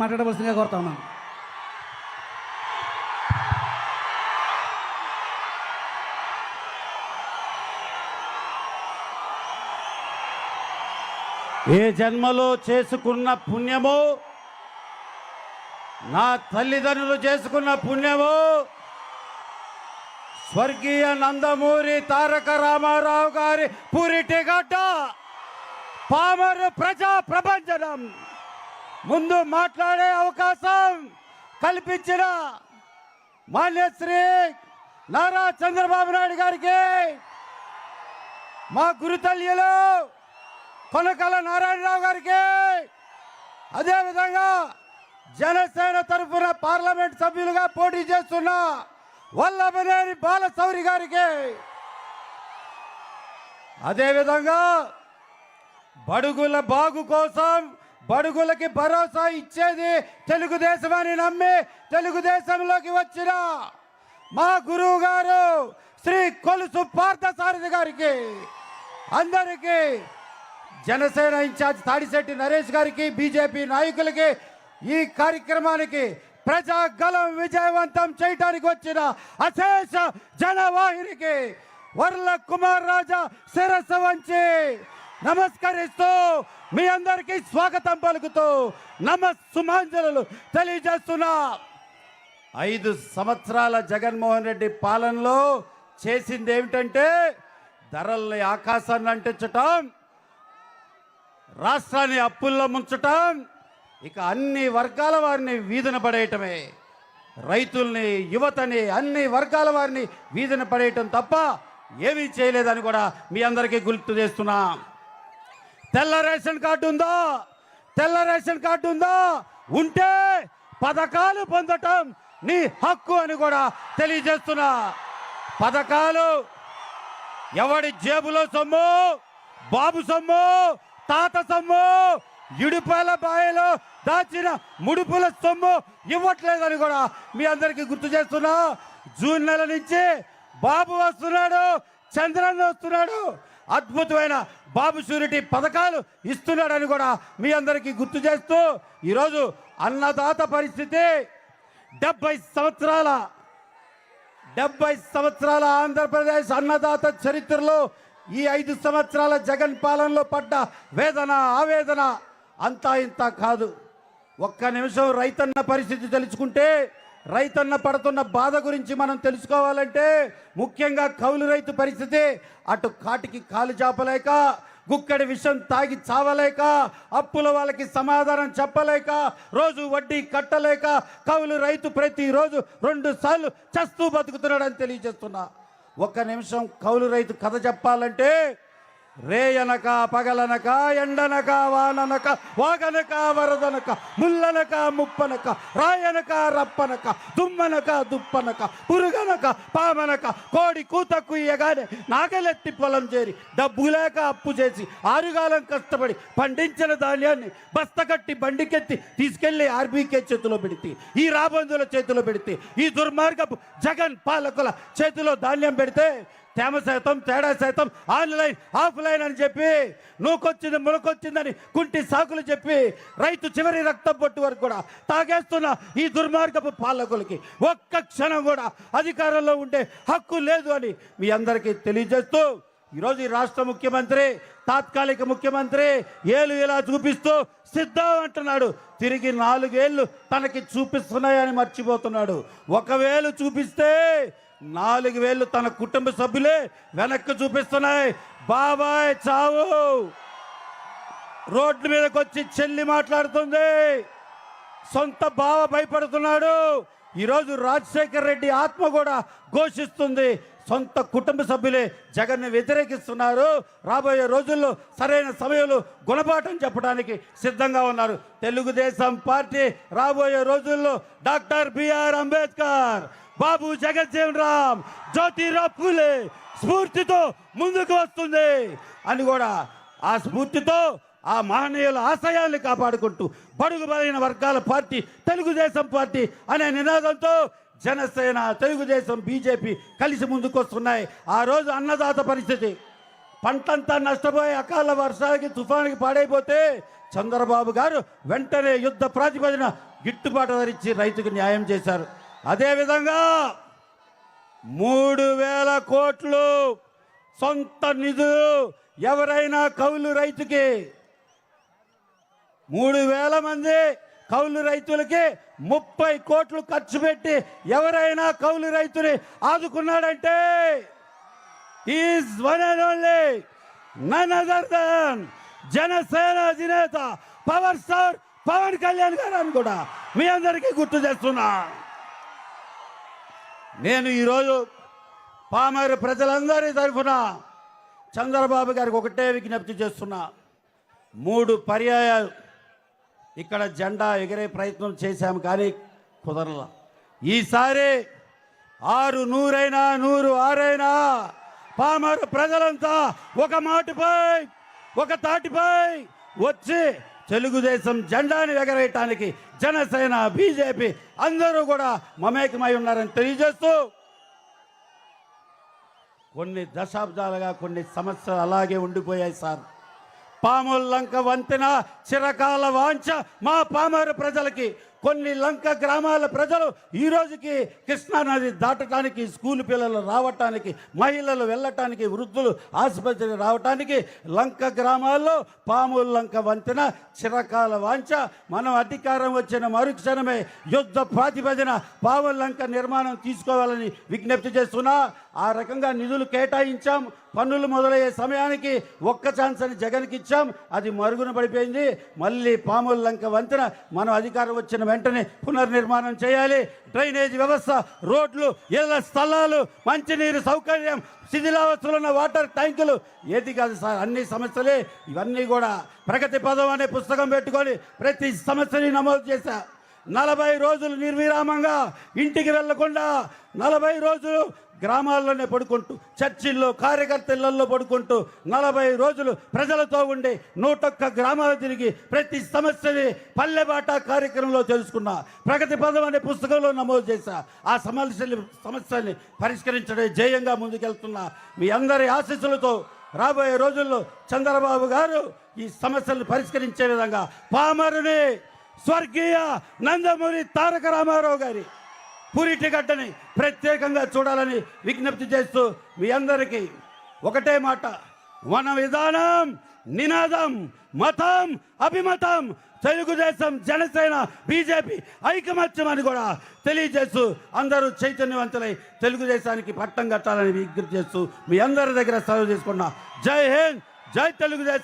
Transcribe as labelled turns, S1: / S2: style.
S1: మాట్లాడవలసిందిగా కోరుతా ఉన్నాను.
S2: ఏ జన్మలో చేసుకున్న పుణ్యమో, నా తల్లిదండ్రులు చేసుకున్న పుణ్యమో, స్వర్గీయ నందమూరి తారక రామారావు గారి పురిటిగడ్డ పామరు ప్రజా ప్రపంచనం ముందు మాట్లాడే అవకాశం కల్పించిన మాన్యశ్రీ నారా చంద్రబాబు నాయుడు గారికి, మా గురుతల్యులు కొనకల నారాయణరావు గారికి, అదేవిధంగా జనసేన తరఫున పార్లమెంట్ సభ్యులుగా పోటీ చేస్తున్న వల్లభనేని బాలశౌరి గారికి, అదేవిధంగా బడుగుల బాగు కోసం బడుగులకి భరోసా ఇచ్చేది తెలుగుదేశం అని నమ్మి తెలుగుదేశంలోకి వచ్చిన మా గురువు గారు శ్రీ కొలుసు పార్థసారథి గారికి, అందరికీ జనసేన ఇన్ఛార్జ్ తాడిశెట్టి నరేష్ గారికి, బీజేపీ నాయకులకి, ఈ కార్యక్రమానికి ప్రజాగలం విజయవంతం చేయడానికి వచ్చిన అశేష జనవాహినికి వర్ల కుమార్ రాజా శిరస్సు వంచి నమస్కరిస్తూ మీ అందరికీ స్వాగతం పలుకుతూ నమస్సుమాంజలు తెలియజేస్తున్నా. 5 సంవత్సరాల జగన్మోహన్ రెడ్డి పాలనలో చేసింది ఏమిటంటే ధరల్ని ఆకాశాన్ని అంటించటం, రాష్ట్రాన్ని అప్పుల్లో ముంచటం, ఇక అన్ని వర్గాల వారిని వీధిన పడేయటమే. రైతుల్ని, యువతని, అన్ని వర్గాల వారిని వీధిన పడేయటం తప్ప ఏమీ చేయలేదని కూడా మీ అందరికీ గుర్తు చేస్తున్నా. తెల్ల రేషన్ కార్డు ఉందా? తెల్ల రేషన్ కార్డు ఉందా? ఉంటే పథకాలు పొందటం నీ హక్కు అని కూడా తెలియజేస్తున్నా. పథకాలు ఎవడి జేబులో సొమ్ము, బాబు సొమ్ము, తాత సొమ్ము, ఇడుపాల బాయలో దాచిన ముడుపుల సొమ్ము ఇవ్వట్లేదని కూడా మీ అందరికీ గుర్తు చేస్తున్నా. జూన్ నెల నుంచి బాబు వస్తున్నాడు, చంద్రన్న వస్తున్నాడు, అద్భుతమైన బాబు షూరిటీ పథకాలు ఇస్తున్నాడని కూడా మీ అందరికీ గుర్తు చేస్తూ ఈరోజు అన్నదాత పరిస్థితి 70 సంవత్సరాల ఆంధ్రప్రదేశ్ అన్నదాత చరిత్రలో ఈ 5 సంవత్సరాల జగన్ పాలనలో పడ్డ వేదన, ఆవేదన అంతా ఇంత కాదు. ఒక్క నిమిషం రైతన్న పరిస్థితి తెలుసుకుంటే, రైతన్న పడుతున్న బాధ గురించి మనం తెలుసుకోవాలంటే ముఖ్యంగా కౌలు రైతు పరిస్థితి. అటు కాటికి కాలు చాపలేక, గుక్కడి విషం తాగి చావలేక, అప్పుల వాళ్ళకి సమాధానం చెప్పలేక, రోజు వడ్డీ కట్టలేక కౌలు రైతు ప్రతిరోజు 2 సార్లు చస్తూ బతుకుతున్నాడని తెలియజేస్తున్నా. ఒక్క నిమిషం కౌలు రైతు కథ చెప్పాలంటే రేయనక, పగలనక, ఎండనక, వాననక, వాగనక, వరదనక, ముల్లనక, ముప్పనక, రాయనక, రప్పనక, దుమ్మనక, దుప్పనక, పురుగనక, పామనక, కోడి కూత కుయ్యగానే నాగలెత్తి పొలం చేరి డబ్బు లేక అప్పు చేసి ఆరుగాలం కష్టపడి పండించిన ధాన్యాన్ని బస్తకట్టి బండికెత్తి తీసుకెళ్లి ఆర్బీకే చేతిలో పెడితే, ఈ రాబందుల చేతిలో పెడితే, ఈ దుర్మార్గపు జగన్ పాలకుల చేతిలో ధాన్యం పెడితే తేమ శాతం, తేడా శాతం, ఆన్లైన్, ఆఫ్లైన్ అని చెప్పి నూకొచ్చింది ములకొచ్చిందని కుంటి సాకులు చెప్పి రైతు చివరి రక్తం పొట్టు వరకు కూడా తాగేస్తున్న ఈ దుర్మార్గపు పాలకులకి ఒక్క క్షణం కూడా అధికారంలో ఉండే హక్కు లేదు అని మీ అందరికీ తెలియజేస్తూ ఈరోజు ఈ రాష్ట్ర ముఖ్యమంత్రి, తాత్కాలిక ముఖ్యమంత్రి ఏలు ఇలా చూపిస్తూ సిద్ధం అంటున్నాడు. తిరిగి 4 ఏళ్ళు తనకి చూపిస్తున్నాయని మర్చిపోతున్నాడు. 1 వేలు చూపిస్తే 4 వేలు తన కుటుంబ సభ్యులే వెనక్కి చూపిస్తున్నాయి. బాబాయ్ చావు రోడ్ల మీదకి వచ్చి చెల్లి మాట్లాడుతుంది, సొంత బావ భయపడుతున్నాడు. ఈరోజు రాజశేఖర్ రెడ్డి ఆత్మ కూడా ఘోషిస్తుంది. సొంత కుటుంబ సభ్యులే జగన్ను వ్యతిరేకిస్తున్నారు. రాబోయే రోజుల్లో సరైన సమయంలో గుణపాఠం చెప్పడానికి సిద్ధంగా ఉన్నారు. తెలుగుదేశం పార్టీ రాబోయే రోజుల్లో డాక్టర్ బిఆర్ అంబేద్కర్, బాబు జగజ్జీవన్ రామ్, జ్యోతిరావు పూలే స్ఫూర్తితో ముందుకు వస్తుంది అని కూడా ఆ స్ఫూర్తితో ఆ మహనీయుల ఆశయాల్ని కాపాడుకుంటూ బడుగు బలైన వర్గాల పార్టీ తెలుగుదేశం పార్టీ అనే నినాదంతో జనసేన, తెలుగుదేశం, బీజేపీ కలిసి ముందుకు వస్తున్నాయి. ఆ రోజు అన్నదాత పరిస్థితి పంటంతా నష్టపోయి అకాల వర్షాలకి తుఫానికి పాడైపోతే చంద్రబాబు గారు వెంటనే యుద్ధ ప్రాతిపదికన గిట్టుబాటు ధరించి రైతుకు న్యాయం చేశారు. అదేవిధంగా 3,000 కోట్లు సొంత నిధులు ఎవరైనా కౌలు రైతుకి 3,000 మంది కౌలు రైతులకి 30 కోట్లు ఖర్చు పెట్టి ఎవరైనా కౌలు రైతుని ఆదుకున్నాడంటే is one and only none other than Janasena అధినేత పవర్ స్టార్ పవన్ కళ్యాణ్ గారు అని కూడా మీ అందరికీ గుర్తు చేస్తున్నా. నేను ఈరోజు పామరు ప్రజలందరి తరఫున చంద్రబాబు గారికి ఒకటే విజ్ఞప్తి చేస్తున్నా. 3 పర్యాయాలు ఇక్కడ జెండా ఎగిరే ప్రయత్నం చేశాము కానీ కుదరలా. ఈసారి 6 100 106 పామరు ప్రజలంతా ఒక మాటపై ఒక తాటిపై వచ్చి తెలుగుదేశం జెండాని ఎగరేయటానికి జనసేన బీజేపీ అందరూ కూడా మమేకమై ఉన్నారని తెలియజేస్తూ కొన్ని దశాబ్దాలుగా కొన్ని సమస్యలు అలాగే ఉండిపోయాయి సార్. పాముల లంక వంతెన చిరకాల వాంఛ మా పామరు ప్రజలకి. కొన్ని లంక గ్రామాల ప్రజలు ఈ రోజుకి కృష్ణానది దాటడానికి, స్కూల్ పిల్లలు రావటానికి, మహిళలు వెళ్ళటానికి, వృద్ధులు ఆసుపత్రికి రావటానికి లంక గ్రామాల్లో పాముల లంక వంతెన చిరకాల వాంఛ. మనం అధికారం వచ్చిన మరుక్షణమే యుద్ధ ప్రాతిపదికన పాముల లంక నిర్మాణం తీసుకోవాలని విజ్ఞప్తి చేస్తున్నా. ఆ రకంగా నిధులు కేటాయించాం. పన్నులు మొదలయ్యే సమయానికి ఒక్క ఛాన్స్ అని జగన్కి ఇచ్చాం. అది మరుగున పడిపోయింది. మళ్ళీ పాముల లంక వంతెన మనం అధికారం వచ్చిన వెంటనే పునర్నిర్మాణం చేయాలి. డ్రైనేజ్ వ్యవస్థ, రోడ్లు, ఇళ్ల స్థలాలు, మంచినీరు సౌకర్యం, శిథిలావస్థలో ఉన్న వాటర్ ట్యాంకులు ఏది కాదు సార్, అన్ని సమస్యలే. ఇవన్నీ కూడా ప్రగతి పదం అనే పుస్తకం పెట్టుకొని ప్రతి సమస్యని నమోదు చేశా. 40 రోజులు నిర్విరామంగా ఇంటికి వెళ్లకుండా 40 రోజులు గ్రామాల్లోనే పడుకుంటూ, చర్చిల్లో, కార్యకర్తలలో పడుకుంటూ 40 రోజులు ప్రజలతో ఉండి 101 గ్రామాలు తిరిగి ప్రతి సమస్యని పల్లెబాట కార్యక్రమంలో తెలుసుకున్నా. ప్రగతి పదం అనే పుస్తకంలో నమోదు చేశా. ఆ సమస్యల్ని పరిష్కరించడం జయంగా ముందుకెళ్తున్నా. మీ అందరి ఆశీస్సులతో రాబోయే రోజుల్లో చంద్రబాబు గారు ఈ సమస్యలను పరిష్కరించే విధంగా పామరుని స్వర్గీయ నందమూరి తారక రామారావు గారి పురిటిగడ్డని ప్రత్యేకంగా చూడాలని విజ్ఞప్తి చేస్తూ మీ అందరికీ ఒకటే మాట, మన విధానం, నినాదం, మతం, అభిమతం తెలుగుదేశం, జనసేన, బీజేపీ ఐకమత్యం అని కూడా తెలియజేస్తూ అందరూ చైతన్యవంతులై తెలుగుదేశానికి పట్టం కట్టాలని విజ్ఞప్తి చేస్తూ మీ అందరి దగ్గర సెలవు తీసుకున్నా. జై హింద్, జై తెలుగుదేశం.